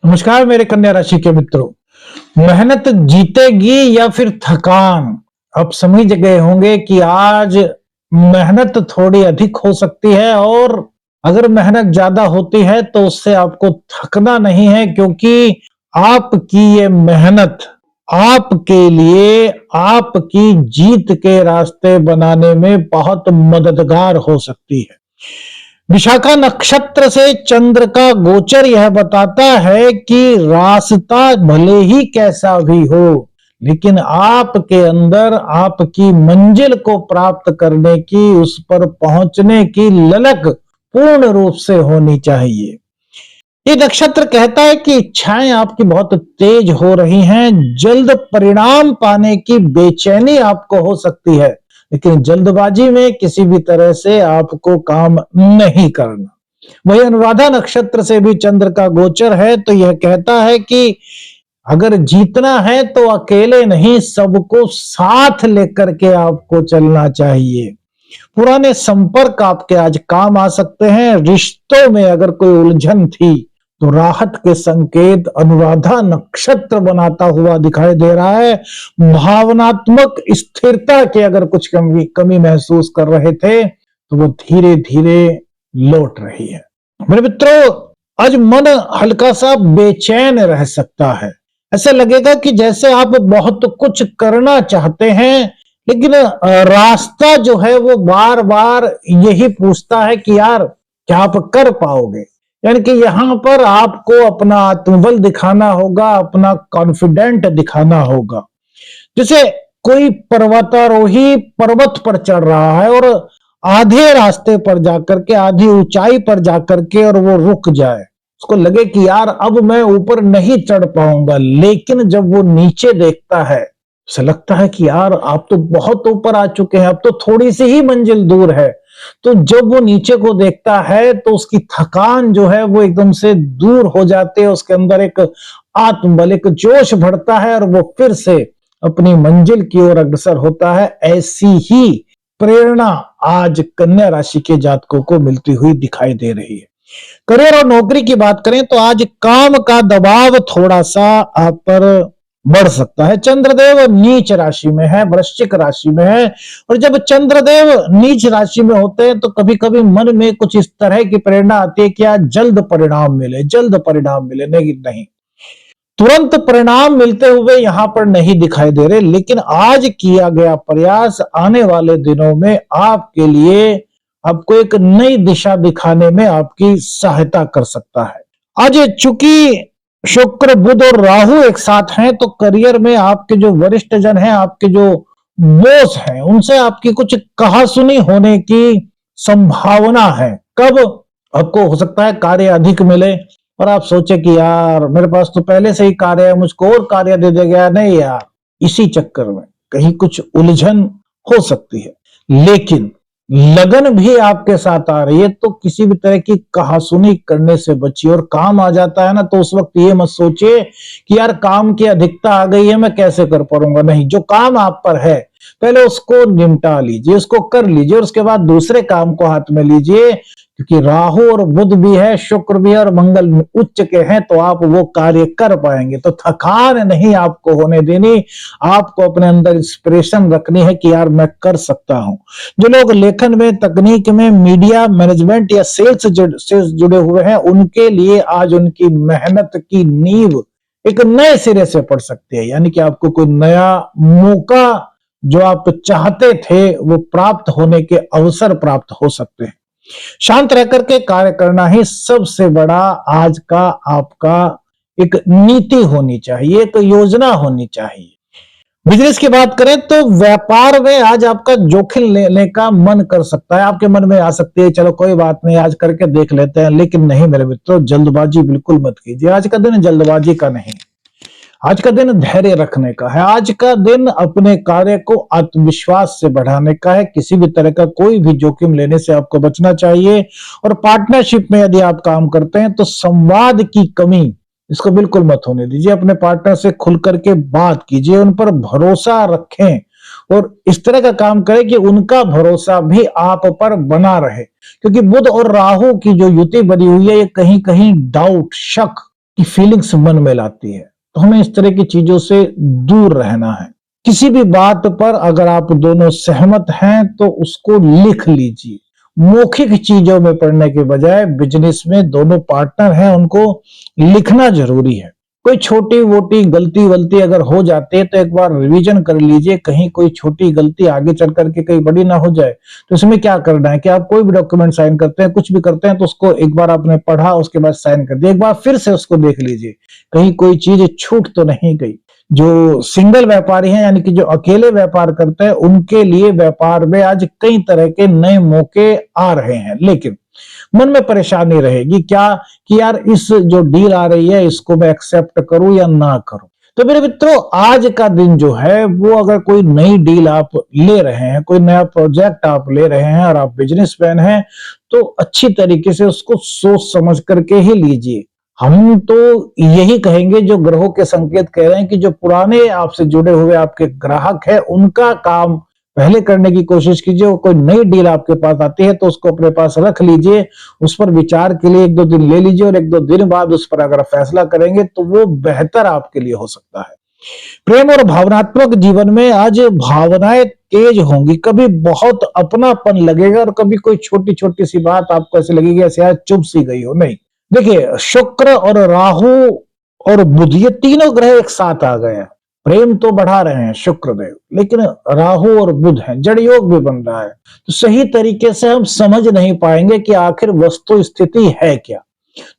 नमस्कार मेरे कन्या राशि के मित्रों। मेहनत जीतेगी या फिर थकान? आप समझ गए होंगे कि आज मेहनत थोड़ी अधिक हो सकती है और अगर मेहनत ज्यादा होती है तो उससे आपको थकना नहीं है, क्योंकि आपकी ये मेहनत आपके लिए आपकी जीत के रास्ते बनाने में बहुत मददगार हो सकती है। विशाखा नक्षत्र से चंद्र का गोचर यह बताता है कि रास्ता भले ही कैसा भी हो, लेकिन आपके अंदर आपकी मंजिल को प्राप्त करने की, उस पर पहुंचने की ललक पूर्ण रूप से होनी चाहिए। ये नक्षत्र कहता है कि इच्छाएं आपकी बहुत तेज हो रही हैं, जल्द परिणाम पाने की बेचैनी आपको हो सकती है, लेकिन जल्दबाजी में किसी भी तरह से आपको काम नहीं करना। वही अनुराधा नक्षत्र से भी चंद्र का गोचर है, तो यह कहता है कि अगर जीतना है तो अकेले नहीं, सबको साथ लेकर के आपको चलना चाहिए। पुराने संपर्क आपके आज काम आ सकते हैं। रिश्तों में अगर कोई उलझन थी तो राहत के संकेत अनुराधा नक्षत्र बनाता हुआ दिखाई दे रहा है। भावनात्मक स्थिरता के अगर कुछ कमी महसूस कर रहे थे तो वो धीरे धीरे लौट रही है। मेरे मित्रों, आज मन हल्का सा बेचैन रह सकता है। ऐसा लगेगा कि जैसे आप बहुत कुछ करना चाहते हैं, लेकिन रास्ता जो है वो बार बार यही पूछता है कि यार क्या आप कर पाओगे। यानी कि यहाँ पर आपको अपना आत्मबल दिखाना होगा, अपना कॉन्फिडेंट दिखाना होगा। जैसे कोई पर्वतारोही पर्वत पर चढ़ रहा है और आधे रास्ते पर जाकर के, आधी ऊंचाई पर जाकर के और वो रुक जाए, उसको लगे कि यार अब मैं ऊपर नहीं चढ़ पाऊंगा, लेकिन जब वो नीचे देखता है उसे लगता है कि यार आप तो बहुत ऊपर आ चुके हैं, अब तो थोड़ी सी ही मंजिल दूर है। तो जब वो नीचे को देखता है तो उसकी थकान जो है वो एकदम से दूर हो जाती है, उसके अंदर एक आत्मबल, एक जोश बढ़ता है और वो फिर से अपनी मंजिल की ओर अग्रसर होता है। ऐसी ही प्रेरणा आज कन्या राशि के जातकों को मिलती हुई दिखाई दे रही है। करियर और नौकरी की बात करें तो आज काम का दबाव थोड़ा सा आप पर बढ़ सकता है। चंद्रदेव नीच राशि में है, वृश्चिक राशि में है, और जब चंद्रदेव नीच राशि में होते हैं तो कभी कभी मन में कुछ इस तरह की प्रेरणा आती है कि आज जल्द परिणाम मिले, जल्द परिणाम मिले। नहीं, तुरंत परिणाम मिलते हुए यहां पर नहीं दिखाई दे रहे, लेकिन आज किया गया प्रयास आने वाले दिनों में आपके लिए आपको एक नई दिशा दिखाने में आपकी सहायता कर सकता है। आज चूंकि शुक्र, बुध और राहु एक साथ हैं, तो करियर में आपके जो वरिष्ठ जन हैं, आपके जो बॉस हैं, उनसे आपकी कुछ कहासुनी होने की संभावना है। कब? आपको हो सकता है कार्य अधिक मिले और आप सोचे कि यार मेरे पास तो पहले से ही कार्य है, मुझको और कार्य दे दिया गया। नहीं यार, इसी चक्कर में कहीं कुछ उलझन हो सकती है, लेकिन लगन भी आपके साथ आ रही है, तो किसी भी तरह की कहासुनी करने से बचिए। और काम आ जाता है ना, तो उस वक्त ये मत सोचिए कि यार काम की अधिकता आ गई है, मैं कैसे कर पाऊंगा। नहीं, जो काम आप पर है पहले उसको निपटा लीजिए, उसको कर लीजिए और उसके बाद दूसरे काम को हाथ में लीजिए, क्योंकि राहु और बुध भी है, शुक्र भी है और मंगल उच्च के हैं, तो आप वो कार्य कर पाएंगे। तो थकान नहीं आपको होने देनी, आपको अपने अंदर इंस्पिरेशन रखनी है कि यार मैं कर सकता हूं। जो लोग लेखन में, तकनीक में, मीडिया मैनेजमेंट या सेल्स से जुड़े हुए हैं, उनके लिए आज उनकी मेहनत की नींव एक नए सिरे से पड़ सकती है। यानी कि आपको कोई नया मौका जो आप चाहते थे वो प्राप्त होने के अवसर प्राप्त हो सकते हैं। शांत रह करके कार्य करना ही सबसे बड़ा आज का आपका एक नीति होनी चाहिए, एक योजना होनी चाहिए। बिजनेस की बात करें तो व्यापार में आज आपका जोखिम लेने का मन कर सकता है। आपके मन में आ सकती है चलो कोई बात नहीं, आज करके देख लेते हैं, लेकिन नहीं मेरे मित्रों, जल्दबाजी बिल्कुल मत कीजिए। आज का दिन जल्दबाजी का नहीं, आज का दिन धैर्य रखने का है। आज का दिन अपने कार्य को आत्मविश्वास से बढ़ाने का है। किसी भी तरह का कोई भी जोखिम लेने से आपको बचना चाहिए। और पार्टनरशिप में यदि आप काम करते हैं तो संवाद की कमी इसको बिल्कुल मत होने दीजिए। अपने पार्टनर से खुल करके बात कीजिए, उन पर भरोसा रखें और इस तरह का काम करें कि उनका भरोसा भी आप पर बना रहे। क्योंकि बुध और राहु की जो युति बनी हुई है, ये कहीं कहीं डाउट, शक की फीलिंग्स मन में लाती है। तो हमें इस तरह की चीजों से दूर रहना है। किसी भी बात पर अगर आप दोनों सहमत हैं तो उसको लिख लीजिए। मौखिक चीजों में पढ़ने के बजाय बिजनेस में दोनों पार्टनर हैं उनको लिखना जरूरी है। कोई छोटी वोटी गलती वलती अगर हो जाती है तो एक बार रिवीजन कर लीजिए, कहीं कोई छोटी गलती आगे चल करके कहीं बड़ी ना हो जाए। तो इसमें क्या करना है कि आप कोई भी डॉक्यूमेंट साइन करते हैं, कुछ भी करते हैं, तो उसको एक बार आपने पढ़ा, उसके बाद साइन कर दिया, एक बार फिर से उसको देख लीजिए कहीं कोई चीज छूट तो नहीं गई। जो सिंगल व्यापारी हैं यानी कि जो अकेले व्यापार करते हैं उनके लिए व्यापार में आज कई तरह के नए मौके आ रहे हैं, लेकिन मन में परेशानी रहेगी क्या कि यार इस जो डील आ रही है इसको मैं एक्सेप्ट करूं या ना करूं। तो मेरे मित्रों, आज का दिन जो है वो अगर कोई नई डील आप ले रहे हैं, कोई नया प्रोजेक्ट आप ले रहे हैं और आप बिजनेसमैन हैं, तो अच्छी तरीके से उसको सोच समझ करके ही लीजिए। हम तो यही कहेंगे, जो ग्रहों के संकेत कह रहे हैं कि जो पुराने आपसे जुड़े हुए आपके ग्राहक है उनका काम पहले करने की कोशिश कीजिए। कोई नई डील आपके पास आती है तो उसको अपने पास रख लीजिए, उस पर विचार के लिए 1-2 दिन ले लीजिए और 1-2 दिन बाद उस पर अगर फैसला करेंगे तो वो बेहतर आपके लिए हो सकता है। प्रेम और भावनात्मक जीवन में आज भावनाएं तेज होंगी, कभी बहुत अपनापन लगेगा और कभी कोई छोटी छोटी सी बात आपको ऐसे लगेगी ऐसे आज चुभ सी गई हो। नहीं, देखिए, शुक्र और राहु और बुध ये तीनों ग्रह एक साथ आ गए हैं। प्रेम तो बढ़ा रहे हैं शुक्रदेव, लेकिन राहु और बुध हैं, जड़ योग भी बन रहा है। तो सही तरीके से हम समझ नहीं पाएंगे कि आखिर वस्तु स्थिति है क्या।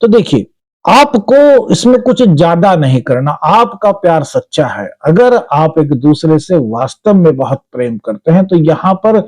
तो देखिए, आपको इसमें कुछ ज्यादा नहीं करना, आपका प्यार सच्चा है। अगर आप एक दूसरे से वास्तव में बहुत प्रेम करते हैं तो यहां पर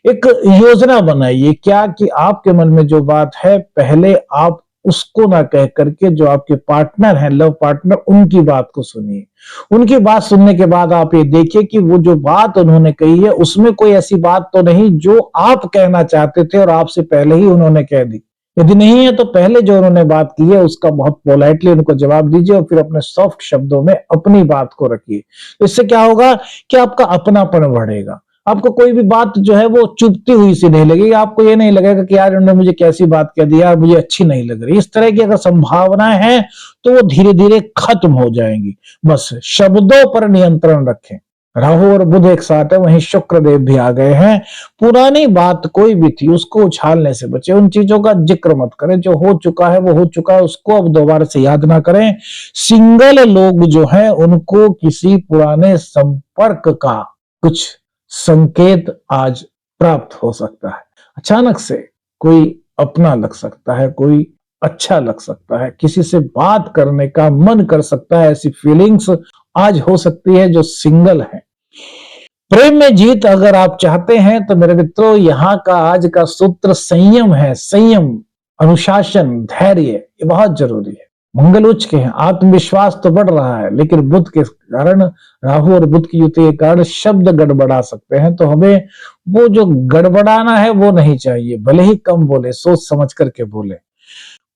एक योजना बनाइए क्या कि आपके मन में जो बात है पहले आप उसको ना कह करके जो आपके पार्टनर हैं, लव पार्टनर, उनकी बात को सुनिए। उनकी बात सुनने के बाद आप ये देखिए कि वो जो बात उन्होंने कही है उसमें कोई ऐसी बात तो नहीं जो आप कहना चाहते थे और आपसे पहले ही उन्होंने कह दी। यदि नहीं है तो पहले जो उन्होंने बात की है उसका बहुत पोलाइटली उनको जवाब दीजिए और फिर अपने सॉफ्ट शब्दों में अपनी बात को रखिए। तो इससे क्या होगा कि आपका अपनापन बढ़ेगा। आपको कोई भी बात जो है वो चुभती हुई सी नहीं लगेगी। आपको ये नहीं लगेगा कि यार उन्होंने मुझे कैसी बात कह दी, यार मुझे अच्छी नहीं लग रही। इस तरह की अगर संभावनाएं हैं तो वो धीरे धीरे खत्म हो जाएंगी। बस शब्दों पर नियंत्रण रखें। राहु और बुध एक साथ है, वहीं शुक्र देव भी आ गए हैं। पुरानी बात कोई भी थी उसको उछालने से बचे, उन चीजों का जिक्र मत करें। जो हो चुका है वो हो चुका है, उसको अब दोबारा से याद ना करें। सिंगल लोग जो हैं उनको किसी पुराने संपर्क का कुछ संकेत आज प्राप्त हो सकता है। अचानक से कोई अपना लग सकता है, कोई अच्छा लग सकता है, किसी से बात करने का मन कर सकता है। ऐसी फीलिंग्स आज हो सकती है जो सिंगल है। प्रेम में जीत अगर आप चाहते हैं तो मेरे मित्रों, यहाँ का आज का सूत्र संयम है। संयम, अनुशासन, धैर्य, ये बहुत जरूरी है। मंगल उच्च के हैं, आत्मविश्वास तो बढ़ रहा है, लेकिन बुध के कारण, राहु और बुध की युति के कारण शब्द गड़बड़ा सकते हैं। तो हमें वो जो गड़बड़ाना है वो नहीं चाहिए, भले ही कम बोले, सोच समझ करके बोले।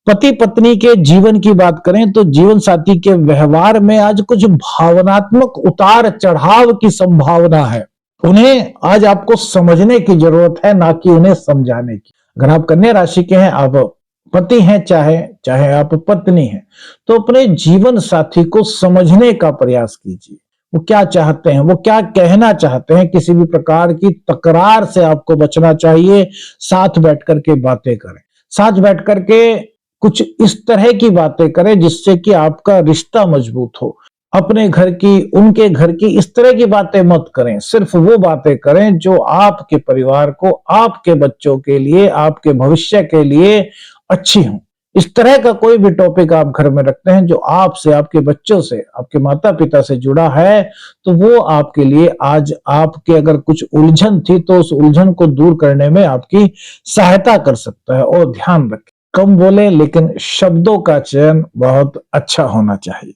पति पत्नी के जीवन की बात करें तो जीवन साथी के व्यवहार में आज कुछ भावनात्मक उतार चढ़ाव की संभावना है। उन्हें आज आपको समझने की जरूरत है, ना कि उन्हें समझाने की। अगर आप कन्या राशि के हैं, आप पति हैं, चाहे चाहे आप पत्नी हैं, तो अपने जीवन साथी को समझने का प्रयास कीजिए। वो क्या चाहते हैं, वो क्या कहना चाहते हैं। किसी भी प्रकार की तकरार से आपको बचना चाहिए। साथ बैठ करके बातें करें, साथ बैठ करके कुछ इस तरह की बातें करें जिससे कि आपका रिश्ता मजबूत हो। अपने घर की, उनके घर की इस तरह की बातें मत करें। सिर्फ वो बातें करें जो आपके परिवार को, आपके बच्चों के लिए, आपके भविष्य के लिए अच्छी हो। इस तरह का कोई भी टॉपिक आप घर में रखते हैं जो आपसे, आपके बच्चों से, आपके माता पिता से जुड़ा है, तो वो आपके लिए आज आपके अगर कुछ उलझन थी तो उस उलझन को दूर करने में आपकी सहायता कर सकता है। और ध्यान रखें, कम बोले लेकिन शब्दों का चयन बहुत अच्छा होना चाहिए।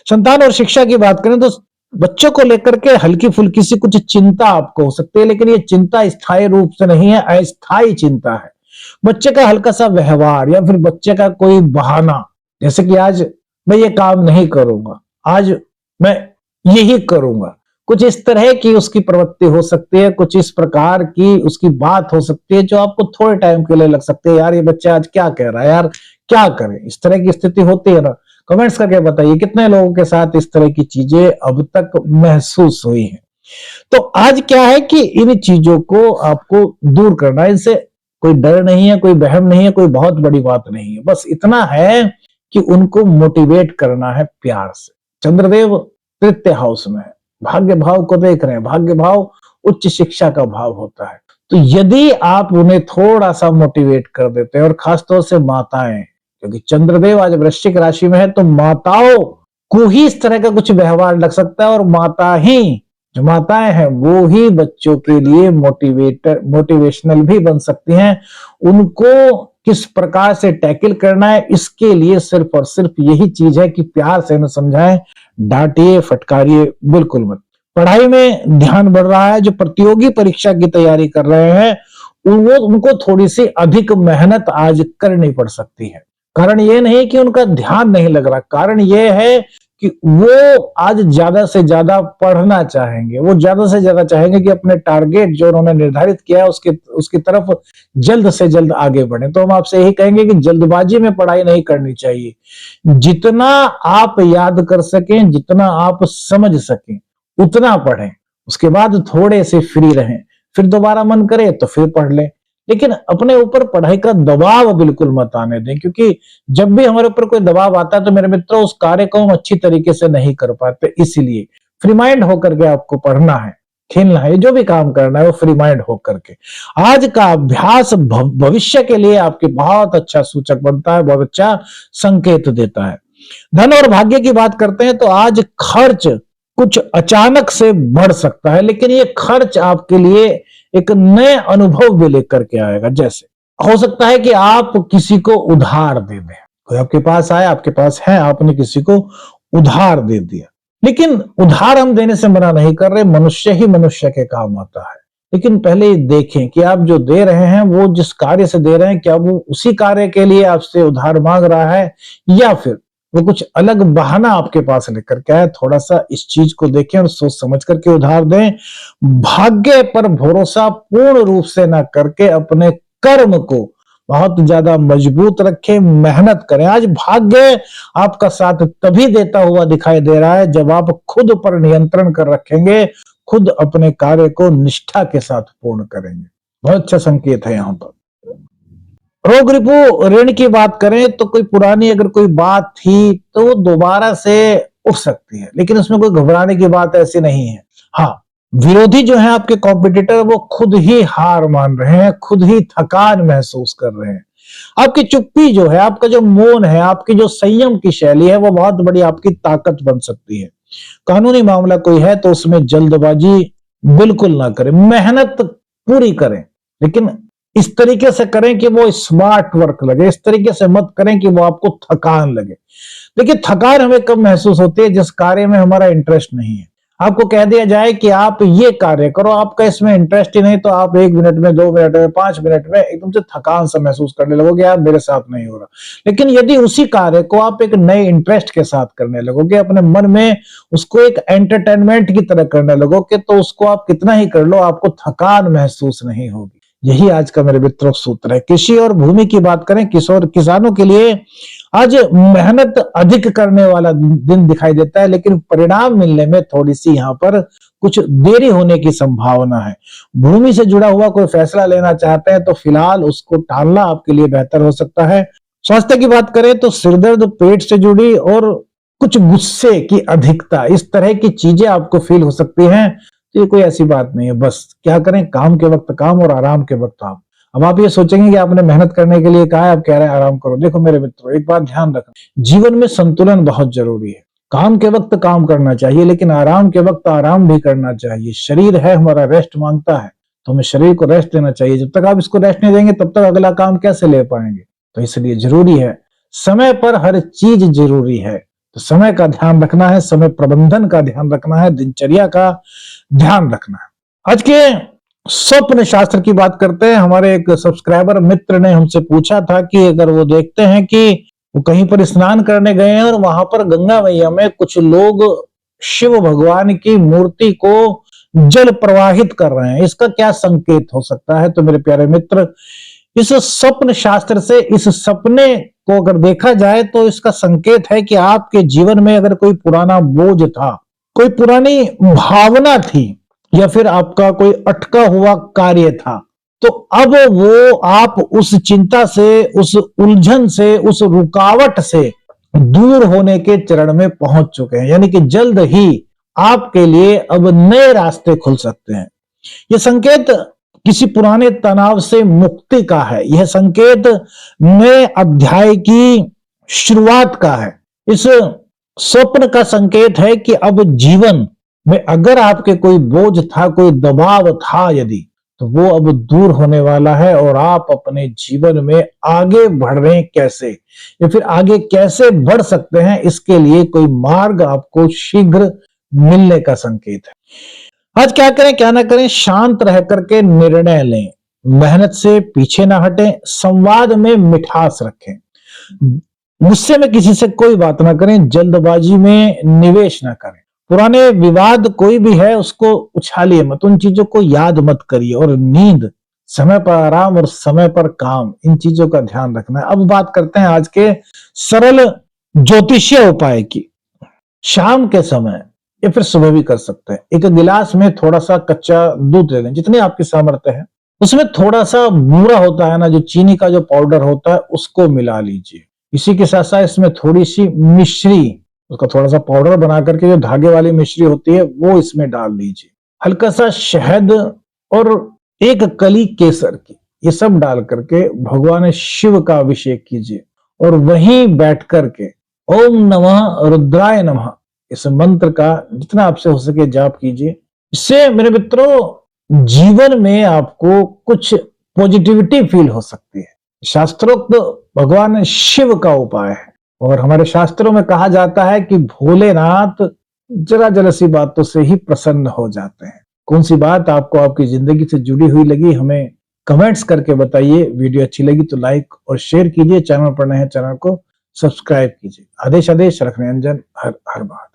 संतान और शिक्षा की बात करें तो बच्चों को लेकर के हल्की फुल्की सी कुछ चिंता आपको हो सकती है, लेकिन ये चिंता स्थायी रूप से नहीं है, अस्थायी चिंता है। बच्चे का हल्का सा व्यवहार या फिर बच्चे का कोई बहाना, जैसे कि आज मैं ये काम नहीं करूंगा, आज मैं यही करूंगा, कुछ इस तरह की उसकी प्रवृत्ति हो सकती है, कुछ इस प्रकार की उसकी बात हो सकती है जो आपको थोड़े टाइम के लिए लग सकती है, यार ये बच्चा आज क्या कह रहा है, यार क्या करें। इस तरह की स्थिति होती है ना। कमेंट्स करके बताइए कितने लोगों के साथ इस तरह की चीजें अब तक महसूस हुई हैं। तो आज क्या है कि इन चीजों को आपको दूर करना है, इनसे कोई डर नहीं है, कोई बहम नहीं है, कोई बहुत बड़ी बात नहीं है। बस इतना है कि उनको मोटिवेट करना है प्यार से। चंद्रदेव तृतीय हाउस में है, भाग्य भाव को देख रहे हैं। भाग्य भाव उच्च शिक्षा का भाव होता है। तो यदि आप उन्हें थोड़ा सा मोटिवेट कर देते हैं, और खासतौर से माताएं, क्योंकि चंद्रदेव आज वृश्चिक राशि में है, तो माताओं को ही इस तरह का कुछ व्यवहार लग सकता है, और माता ही जो माताएं हैं वो ही बच्चों के लिए मोटिवेशनल भी बन सकती हैं। उनको किस प्रकार से टैकल करना है, इसके लिए सिर्फ और सिर्फ यही चीज है कि प्यार से न समझाएं, डांटिए, फटकारिए बिल्कुल मत। पढ़ाई में ध्यान बढ़ रहा है, जो प्रतियोगी परीक्षा की तैयारी कर रहे हैं उनको थोड़ी सी अधिक मेहनत आज करनी पड़ सकती है। कारण ये नहीं कि उनका ध्यान नहीं लग रहा, कारण ये है कि वो आज ज्यादा से ज्यादा पढ़ना चाहेंगे। वो ज्यादा से ज्यादा चाहेंगे कि अपने टारगेट जो उन्होंने निर्धारित किया है उसकी तरफ जल्द से जल्द आगे बढ़े। तो हम आपसे यही कहेंगे कि जल्दबाजी में पढ़ाई नहीं करनी चाहिए। जितना आप याद कर सकें, जितना आप समझ सकें, उतना पढ़ें। उसके बाद थोड़े से फ्री रहें, फिर दोबारा मन करे तो फिर पढ़ लें। लेकिन अपने ऊपर पढ़ाई का दबाव बिल्कुल मत आने दें, क्योंकि जब भी हमारे ऊपर कोई दबाव आता है तो मेरे मित्रों उस कार्य को हम अच्छी तरीके से नहीं कर पाते। इसीलिए फ्री माइंड होकर के आपको पढ़ना है, खेलना है, जो भी काम करना है वो फ्री माइंड होकर के। आज का अभ्यास भविष्य के लिए आपके बहुत अच्छा सूचक बनता है, बहुत अच्छा संकेत देता है। धन और भाग्य की बात करते हैं तो आज खर्च कुछ अचानक से बढ़ सकता है, लेकिन ये खर्च आपके लिए एक नए अनुभव भी लेकर के आएगा। जैसे हो सकता है कि आप किसी को उधार दे दें, कोई आपके पास आया, आपके पास है, आपने किसी को उधार दे दिया। लेकिन उधार हम देने से मना नहीं कर रहे, मनुष्य ही मनुष्य के काम आता है। लेकिन पहले देखें कि आप जो दे रहे हैं वो जिस कार्य से दे रहे हैं, क्या वो उसी कार्य के लिए आपसे उधार मांग रहा है, या फिर वो कुछ अलग बहाना आपके पास लेकर के आए। थोड़ा सा इस चीज को देखें और सोच समझ करके उधार दें। भाग्य पर भरोसा पूर्ण रूप से ना करके अपने कर्म को बहुत ज्यादा मजबूत रखें, मेहनत करें। आज भाग्य आपका साथ तभी देता हुआ दिखाई दे रहा है जब आप खुद पर नियंत्रण कर रखेंगे, खुद अपने कार्य को निष्ठा के साथ पूर्ण करेंगे। बहुत अच्छा संकेत है यहाँ पर। रोग रिपू ऋण की बात करें तो कोई पुरानी अगर कोई बात थी तो वो दोबारा से उठ सकती है, लेकिन उसमें कोई घबराने की बात ऐसी नहीं है। हाँ, विरोधी जो है आपके कॉम्पिटिटर, वो खुद ही हार मान रहे हैं, खुद ही थकान महसूस कर रहे हैं। आपकी चुप्पी जो है, आपका जो मौन है, आपकी जो संयम की शैली है, वो बहुत बड़ी आपकी ताकत बन सकती है। कानूनी मामला कोई है तो उसमें जल्दबाजी बिल्कुल ना करें, मेहनत पूरी करें, लेकिन इस तरीके से करें कि वो स्मार्ट वर्क लगे। इस तरीके से मत करें कि वो आपको थकान लगे। देखिए, थकान हमें कब महसूस होती है? जिस कार्य में हमारा इंटरेस्ट नहीं है। आपको कह दिया जाए कि आप ये कार्य करो, आपका इसमें इंटरेस्ट ही नहीं, तो आप 1 मिनट में, 2 मिनट में, 5 मिनट में एकदम से थकान सा महसूस करने लगोगे, यार मेरे साथ नहीं हो रहा। लेकिन यदि उसी कार्य को आप एक नए इंटरेस्ट के साथ करने लगोगे, अपने मन में उसको एक एंटरटेनमेंट की तरह करने लगोगे, तो उसको आप कितना ही कर लो, आपको थकान महसूस नहीं होगी। यही आज का मेरे मित्रों सूत्र है। कृषि और भूमि की बात करें, किसानों के लिए आज मेहनत अधिक करने वाला दिन दिखाई देता है, लेकिन परिणाम मिलने में थोड़ी सी यहाँ पर कुछ देरी होने की संभावना है। भूमि से जुड़ा हुआ कोई फैसला लेना चाहते हैं तो फिलहाल उसको टालना आपके लिए बेहतर हो सकता है। स्वास्थ्य की बात करें तो सिरदर्द, पेट से जुड़ी और कुछ गुस्से की अधिकता, इस तरह की चीजें आपको फील हो सकती हैं। तो ये कोई ऐसी बात नहीं है। बस क्या करें, काम के वक्त काम और आराम के वक्त आराम। अब आप ये सोचेंगे कि आपने मेहनत करने के लिए कहा है, आप कह रहे हैं आराम करो। देखो मेरे मित्रों, एक बात ध्यान रखना, जीवन में संतुलन बहुत जरूरी है। काम के वक्त काम करना चाहिए, लेकिन आराम के वक्त आराम भी करना चाहिए। शरीर है हमारा, रेस्ट मांगता है, तो हमें शरीर को रेस्ट देना चाहिए। जब तक आप इसको रेस्ट नहीं देंगे तब तक अगला काम कैसे ले पाएंगे? तो इसलिए जरूरी है, समय पर हर चीज जरूरी है। तो समय का ध्यान रखना है, समय प्रबंधन का ध्यान रखना है, दिनचर्या का ध्यान रखना है। आज के स्वप्न शास्त्र की बात करते हैं। हमारे एक सब्सक्राइबर मित्र ने हमसे पूछा था कि अगर वो देखते हैं कि वो कहीं पर स्नान करने गए हैं और वहां पर गंगा मैया में कुछ लोग शिव भगवान की मूर्ति को जल प्रवाहित कर रहे हैं, इसका क्या संकेत हो सकता है? तो मेरे प्यारे मित्र, इस स्वप्न शास्त्र से इस सपने को अगर देखा जाए तो इसका संकेत है कि आपके जीवन में अगर कोई पुराना बोझ था, कोई पुरानी भावना थी, या फिर आपका कोई अटका हुआ कार्य था, तो अब वो आप उस चिंता से, उस उलझन से, उस रुकावट से दूर होने के चरण में पहुंच चुके हैं। यानी कि जल्द ही आपके लिए अब नए रास्ते खुल सकते हैं। यह संकेत किसी पुराने तनाव से मुक्ति का है। यह संकेत नए अध्याय की शुरुआत का है। इस स्वप्न का संकेत है कि अब जीवन में अगर आपके कोई बोझ था, कोई दबाव था यदि, तो वो अब दूर होने वाला है और आप अपने जीवन में आगे बढ़ रहे हैं कैसे, या फिर आगे कैसे बढ़ सकते हैं, इसके लिए कोई मार्ग आपको शीघ्र मिलने का संकेत है। आज क्या करें क्या ना करें, शांत रह करके निर्णय लें, मेहनत से पीछे ना हटें, संवाद में मिठास रखें, गुस्से में किसी से कोई बात ना करें, जल्दबाजी में निवेश ना करें, पुराने विवाद कोई भी है उसको उछालिए मत, उन चीजों को याद मत करिए, और नींद, समय पर आराम और समय पर काम, इन चीजों का ध्यान रखना है। अब बात करते हैं आज के सरल ज्योतिषीय उपाय की। शाम के समय या फिर सुबह भी कर सकते हैं। एक गिलास में थोड़ा सा कच्चा दूध ले लें, जितनी आपकी सामर्थ्य है। उसमें थोड़ा सा बूरा होता है ना, जो चीनी का जो पाउडर होता है, उसको मिला लीजिए। इसी के साथ साथ इसमें थोड़ी सी मिश्री, उसका थोड़ा सा पाउडर बना करके जो धागे वाली मिश्री होती है वो इसमें डाल दीजिए। हल्का सा शहद और एक कली केसर की, ये सब डाल करके भगवान शिव का अभिषेक कीजिए और वहीं बैठ करके ओम नमः रुद्राय नमः इस मंत्र का जितना आपसे हो सके जाप कीजिए। इससे मेरे मित्रों जीवन में आपको कुछ पॉजिटिविटी फील हो सकती है। शास्त्रोक्त भगवान शिव का उपाय है और हमारे शास्त्रों में कहा जाता है कि भोलेनाथ जरा जरा सी बातों से ही प्रसन्न हो जाते हैं। कौन सी बात आपको आपकी जिंदगी से जुड़ी हुई लगी, हमें कमेंट्स करके बताइए। वीडियो अच्छी लगी तो लाइक और शेयर कीजिए। चैनल पर नए हैं, चैनल को सब्सक्राइब कीजिए। आदेश आदेश रखने अंजन, हर हर बात।